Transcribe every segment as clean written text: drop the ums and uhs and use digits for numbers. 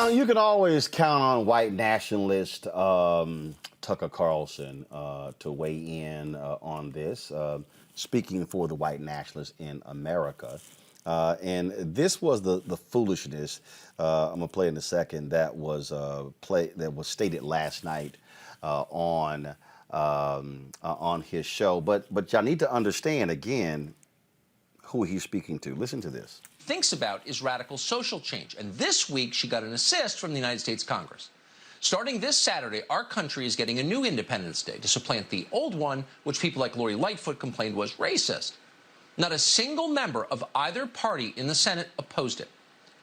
Now, you can always count on white nationalist Tucker Carlson to weigh in on this, speaking for the white nationalists in America. And this was the foolishness, I'm going to play in a second, that was stated last night on his show. But y'all need to understand, again, who he's speaking to. Listen to this. Thinks about is radical social change. And this week, she got an assist from the United States Congress. Starting this Saturday, our country is getting a new Independence Day to supplant the old one, which people like Lori Lightfoot complained was racist. Not a single member of either party in the Senate opposed it.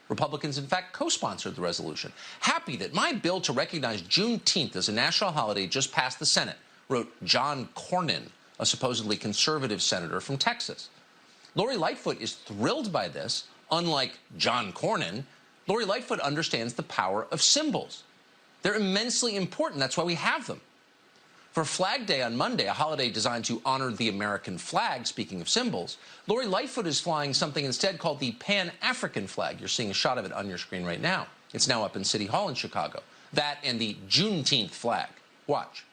Republicans, in fact, co-sponsored the resolution. Happy that my bill to recognize Juneteenth as a national holiday just passed the Senate, wrote John Cornyn, a supposedly conservative senator from Texas. Lori Lightfoot is thrilled by this. Unlike John Cornyn, Lori Lightfoot understands the power of symbols. They're immensely important. That's why we have them. For Flag Day on Monday, a holiday designed to honor the American flag, speaking of symbols, Lori Lightfoot is flying something instead called the Pan-African flag. You're seeing a shot of it on your screen right now. It's now up in City Hall in Chicago. That and the Juneteenth flag. Watch.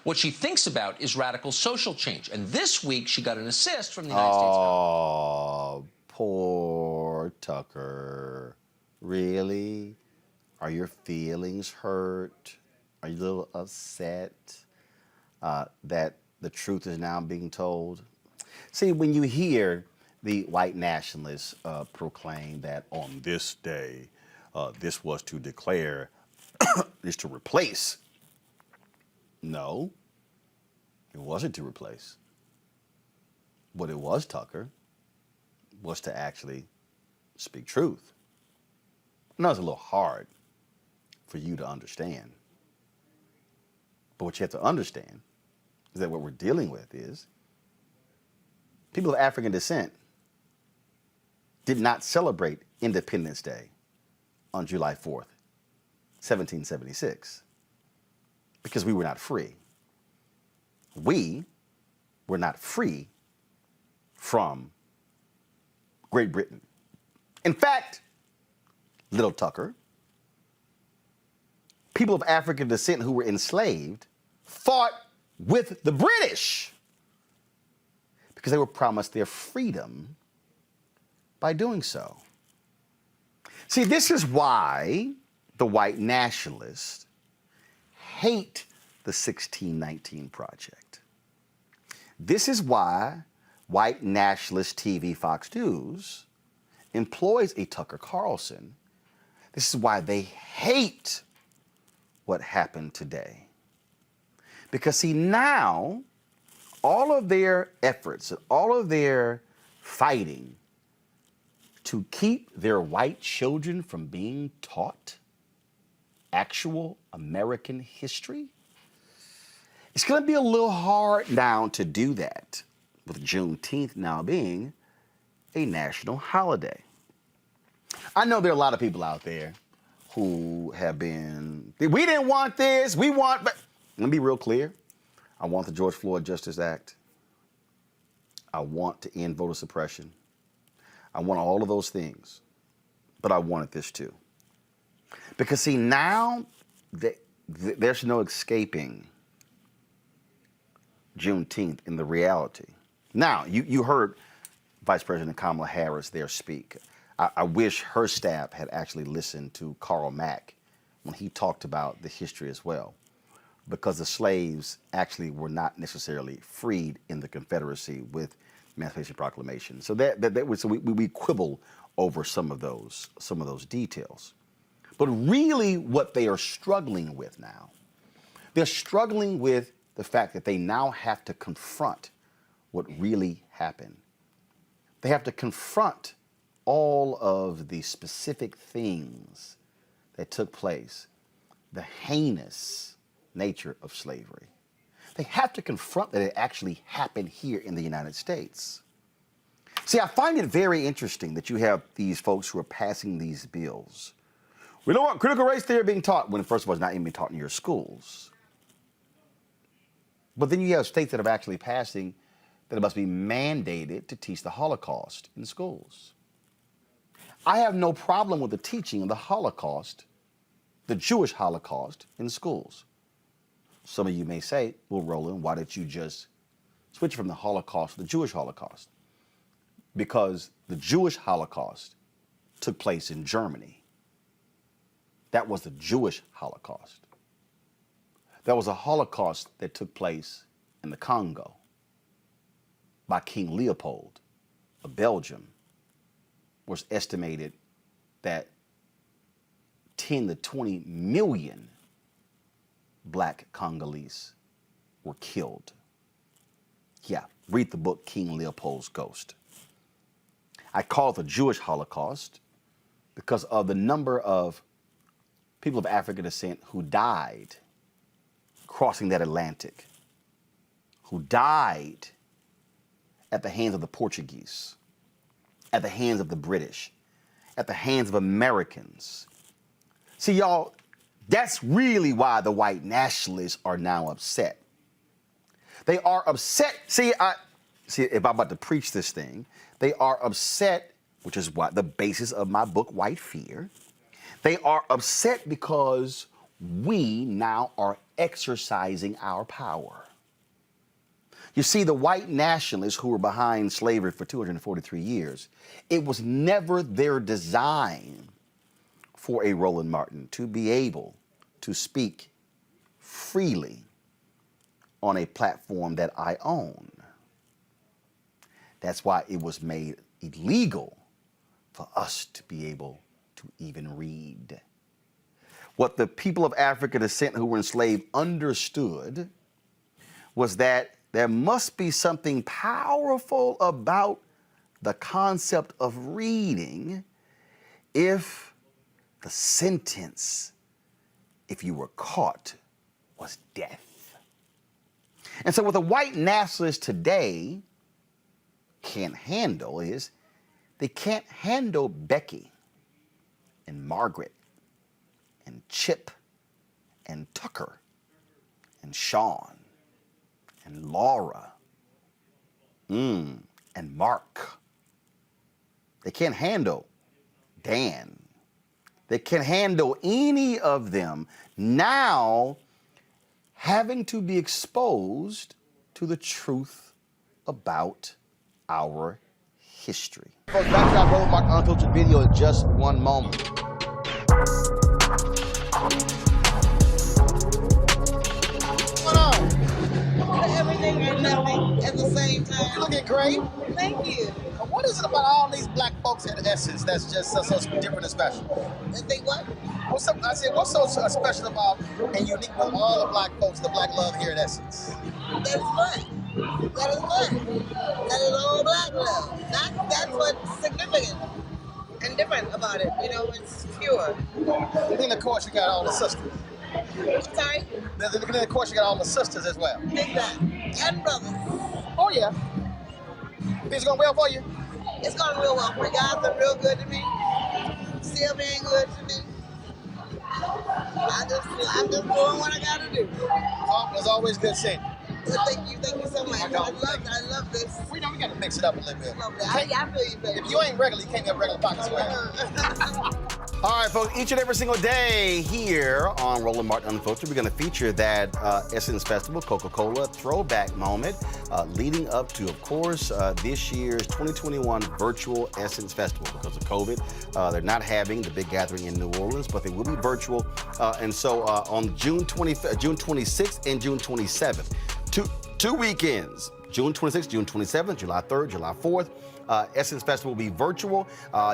What she thinks about is radical social change. And this week, she got an assist from the United States Congress. Oh, poor Tucker. Really? Are your feelings hurt? Are you a little upset that the truth is now being told? See, when you hear the white nationalists proclaim that on this day, this was to declare, is to replace. No, it wasn't to replace. What it was, Tucker, was to actually speak truth. I know it's a little hard for you to understand. But what you have to understand is that what we're dealing with is people of African descent did not celebrate Independence Day on July 4th, 1776, because we were not free. We were not free from Great Britain. In fact, little Tucker, people of African descent who were enslaved fought with the British because they were promised their freedom by doing so. See, this is why the white nationalists hate the 1619 Project. This is why white nationalist TV Fox News employs a Tucker Carlson. This is why they hate what happened today. Because see, now all of their efforts, all of their fighting to keep their white children from being taught actual American history, it's going to be a little hard now to do that, with Juneteenth now being a national holiday. I know there are a lot of people out there who have been, we didn't want this, we want, but let me be real clear. I want the George Floyd Justice Act. I want to end voter suppression. I want all of those things, but I wanted this too. Because see, now there's no escaping Juneteenth in the reality. Now, you heard Vice President Kamala Harris there speak. I wish her staff had actually listened to Karl Mack when he talked about the history as well, because the slaves actually were not necessarily freed in the Confederacy with Emancipation Proclamation. So we quibble over some of those details. But really what they are struggling with now, they're struggling with the fact that they now have to confront what really happened. They have to confront all of the specific things that took place, the heinous nature of slavery. They have to confront that it actually happened here in the United States. See, I find it very interesting that you have these folks who are passing these bills. We don't want critical race theory being taught, when first of all, it's not even being taught in your schools. But then you have states that are actually passing that it must be mandated to teach the Holocaust in schools. I have no problem with the teaching of the Holocaust, the Jewish Holocaust, in schools. Some of you may say, well, Roland, why didn't you just switch from the Holocaust to the Jewish Holocaust? Because the Jewish Holocaust took place in Germany. That was the Jewish Holocaust. There was a Holocaust that took place in the Congo by King Leopold of Belgium. It was estimated that 10 to 20 million black Congolese were killed. Yeah, read the book King Leopold's Ghost. I call it the Jewish Holocaust because of the number of people of African descent who died crossing that Atlantic, who died at the hands of the Portuguese, at the hands of the British, at the hands of Americans. See, y'all, that's really why the white nationalists are now upset. They are upset. See, if I'm about to preach this thing, they are upset, which is what the basis of my book, White Fear. They are upset because we now are exercising our power. You see, the white nationalists who were behind slavery for 243 years, it was never their design for a Roland Martin to be able to speak freely on a platform that I own. That's why it was made illegal for us to be able to even read. What the people of African descent who were enslaved understood was that there must be something powerful about the concept of reading if the sentence, if you were caught, was death. And so what the white nationalists today can't handle is they can't handle Becky and Margaret and Chip and Tucker and Sean and Laura and Mark. They can't handle Dan. They can't handle any of them now having to be exposed to the truth about our history. Folks, back to our Roland Martin Unfiltered video in just one moment. Everything and nothing at the same time. You're looking great. Thank you. What is it about all these black folks in Essence that's just so different and special? And think what? What's so special about and unique with all the black folks, the black love here at Essence? That is fun. That is fun. That is all black love. That's what's significant and different about it. You know, it's pure. And then, of course, you got all the sisters. Sorry? Then, of course, you got all the sisters as well. Exactly. And brothers. Oh, yeah. Things going well for you? It's going real well for me. God's been real good to me. Still being good to me. I'm just doing what I gotta do. Oh, it's always good seeing you. Well, thank you so much. I love this. We gotta mix it up a little bit. I feel you, baby. If you ain't regular, you can't get regular pockets. All right, folks, each and every single day here on Roland Martin Unfiltered, we're going to feature that Essence Festival Coca-Cola throwback moment leading up to, of course, this year's 2021 virtual Essence Festival. Because of COVID, they're not having the big gathering in New Orleans, but they will be virtual. And so on June 26th and June 27th, two weekends, June 26th, June 27th, July 3rd, July 4th. Essence Festival will be virtual.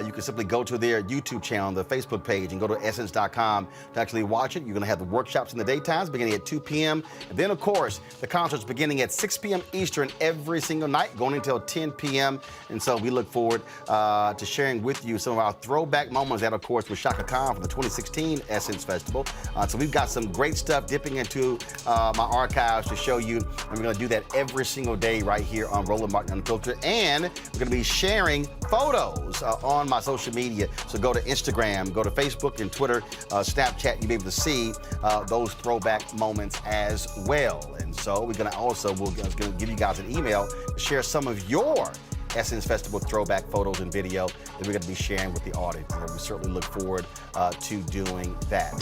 You can simply go to their YouTube channel, the Facebook page, and go to essence.com to actually watch it. You're going to have the workshops in the daytimes beginning at 2 p.m. And then, of course, the concerts beginning at 6 p.m. Eastern every single night, going until 10 p.m. And so we look forward to sharing with you some of our throwback moments. That, of course, was Shaka Khan from the 2016 Essence Festival. So we've got some great stuff dipping into my archives to show you. And we're going to do that every single day right here on Roland Martin Unfiltered. And we're going to be sharing photos on my social media. So go to Instagram, go to Facebook and Twitter, Snapchat. You'll be able to see those throwback moments as well. And so we're going to also, we're going to give you guys an email to share some of your Essence Festival throwback photos and video that we're going to be sharing with the audience. And we certainly look forward to doing that.